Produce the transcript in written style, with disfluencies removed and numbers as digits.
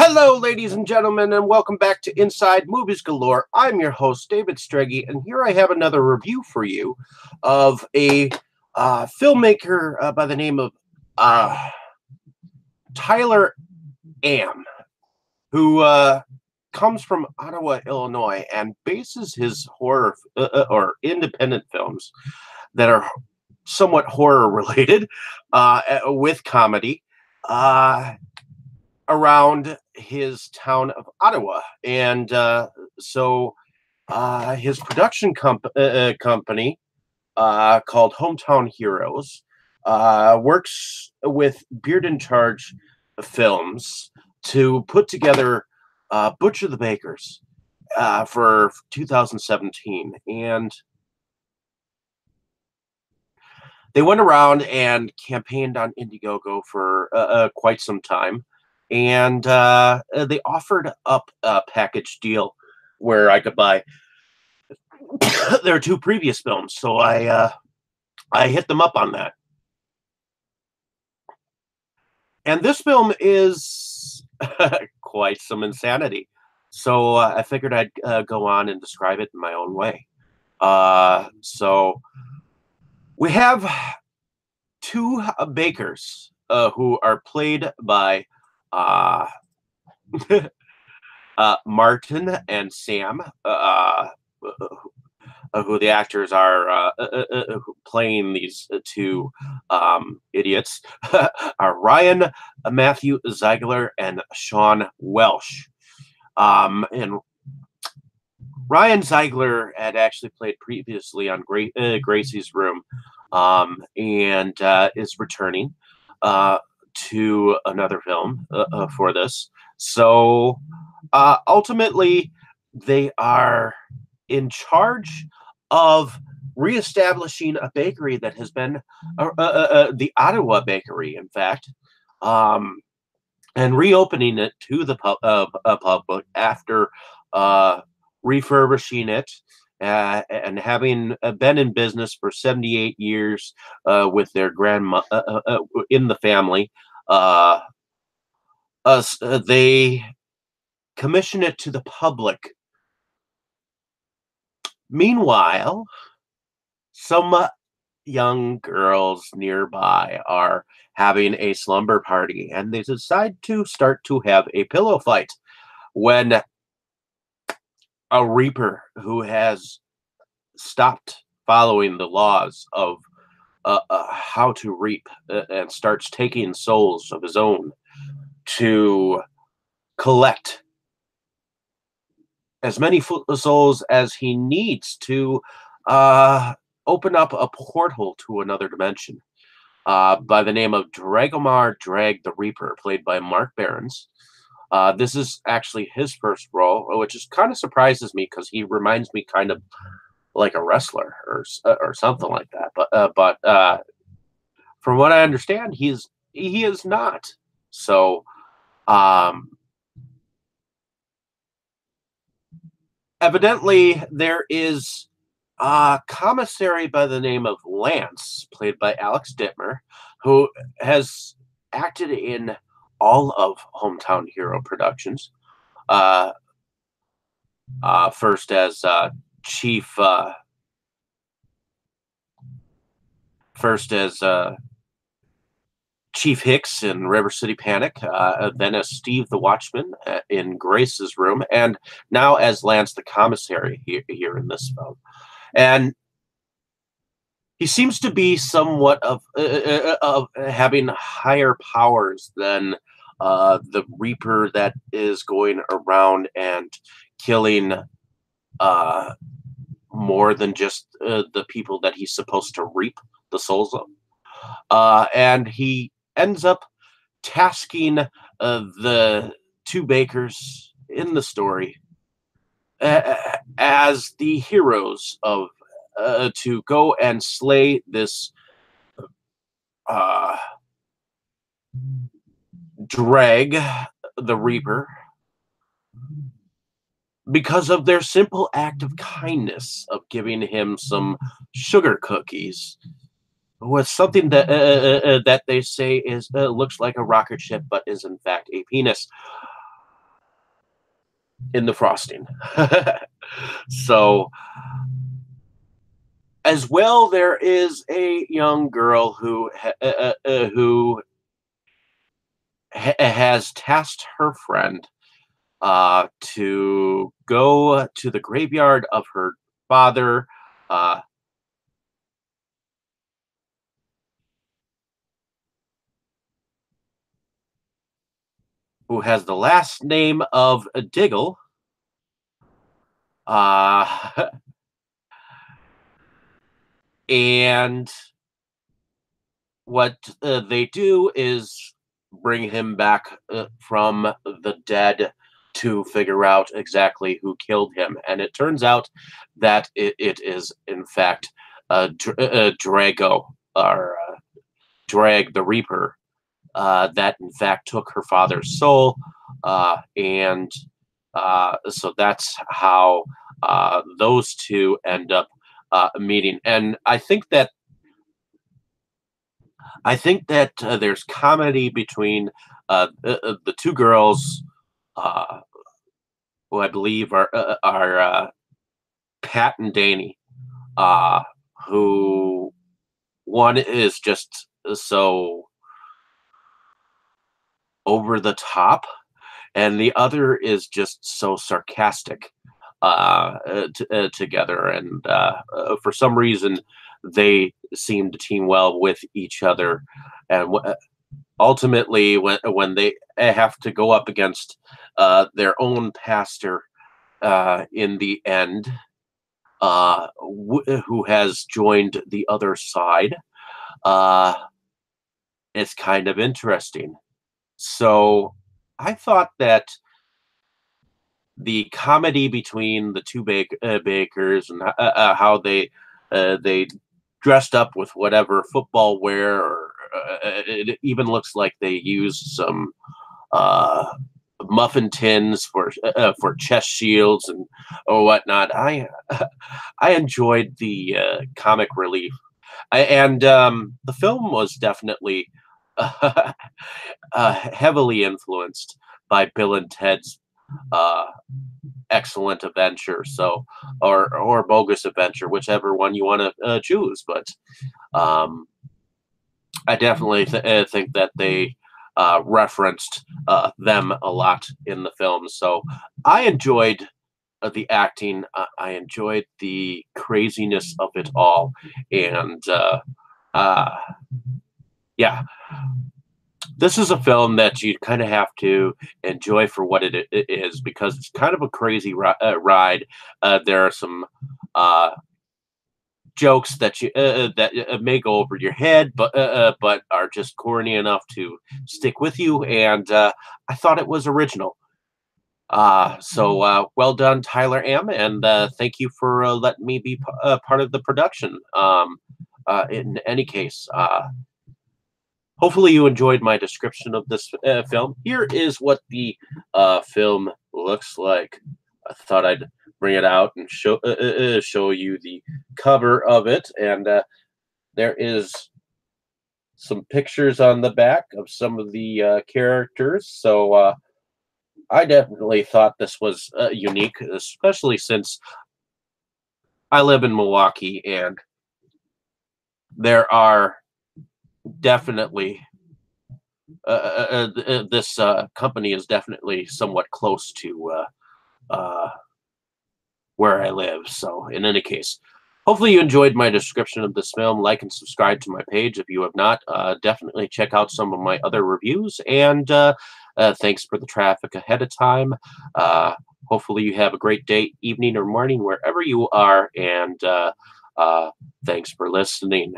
Hello, ladies and gentlemen, and welcome back to Inside Movies Galore. I'm your host, David Strege, and here I have another review for you of a filmmaker by the name of Tyler Am, who comes from Ottawa, Illinois, and bases his horror or independent films that are somewhat horror-related with comedy around his town of Ottawa. And so his production company called Hometown Heroes works with Beard in Charge Films to put together Butcher the Bakers for 2017. And they went around and campaigned on Indiegogo for quite some time. And they offered up a package deal where I could buy their two previous films. So I hit them up on that. And this film is quite some insanity. So I figured I'd go on and describe it in my own way. So we have two bakers who are played by Martin and Sam, who the actors are playing these two idiots, are Ryan Matthew Ziegler and Sean Welsh. And Ryan Ziegler had actually played previously on Gracie's Room, and is returning to another film for this. So ultimately, they are in charge of reestablishing a bakery that has been the Ottawa Bakery, in fact, and reopening it to the public after refurbishing it and having been in business for 78 years with their grandma in the family. They commission it to the public. Meanwhile, some young girls nearby are having a slumber party, and they decide to start to have a pillow fight when a reaper who has stopped following the laws of how to reap and starts taking souls of his own to collect as many souls as he needs to open up a portal to another dimension by the name of Dragomar Drag the Reaper, played by Mark Behrens. This is actually his first role, which is kind of surprises me because he reminds me kind of like a wrestler or something like that. But from what I understand, he is not. So evidently there is a commissary by the name of Lance, played by Alex Dittmer, who has acted in all of Hometown Hero Productions. First as Chief Hicks in River City Panic, then as Steve the Watchman in Grace's Room, and now as Lance the Commissary here in this film. And he seems to be somewhat of having higher powers than the Reaper that is going around and killing more than just the people that he's supposed to reap the souls of. And he ends up tasking the two bakers in the story as the heroes of to go and slay this Drag the Reaper because of their simple act of kindness of giving him some sugar cookies with something that that they say is looks like a rocket ship, but is in fact a penis. in the frosting. So, as well, there is a young girl who has tasked her friend to go to the graveyard of her father, uh, who has the last name of Diggle. Uh, and what they do is bring him back from the dead to figure out exactly who killed him. And it turns out that it is, in fact, Drago, or Drag the Reaper, that in fact took her father's soul. And so that's how those two end up meeting. And I think that there's comedy between the two girls, uh, who I believe are Pat and Danny, uh, who one is just so over the top, and the other is just so sarcastic together. And for some reason, they seem to team well with each other. And ultimately, when they have to go up against their own pastor in the end, who has joined the other side, uh, it's kind of interesting. So I thought that the comedy between the two bakers, and how they dressed up with whatever football wear, or it even looks like they used some uh, muffin tins for chest shields and or whatnot. I enjoyed the comic relief, and the film was definitely heavily influenced by Bill and Ted's uh, excellent adventure. So, or bogus adventure, whichever one you want to choose. But um, I definitely think that they referenced them a lot in the film. So I enjoyed the acting. I enjoyed the craziness of it all, and uh, yeah, this is a film that you kind of have to enjoy for what it is, because it's kind of a crazy ride. There are some uh, jokes that may go over your head, but are just corny enough to stick with you. And I thought it was original. So well done, Tyler M. And thank you for letting me be part of the production. In any case, hopefully you enjoyed my description of this film. Here is what the film looks like. I thought I'd bring it out and show you the cover of it, and there is some pictures on the back of some of the characters. So I definitely thought this was unique, especially since I live in Milwaukee, and there are definitely this company is definitely somewhat close to where I live. So, in any case, hopefully you enjoyed my description of this film. Like and subscribe to my page if you have not. Definitely check out some of my other reviews. And thanks for the traffic ahead of time. Hopefully you have a great day, evening, or morning, wherever you are. And thanks for listening.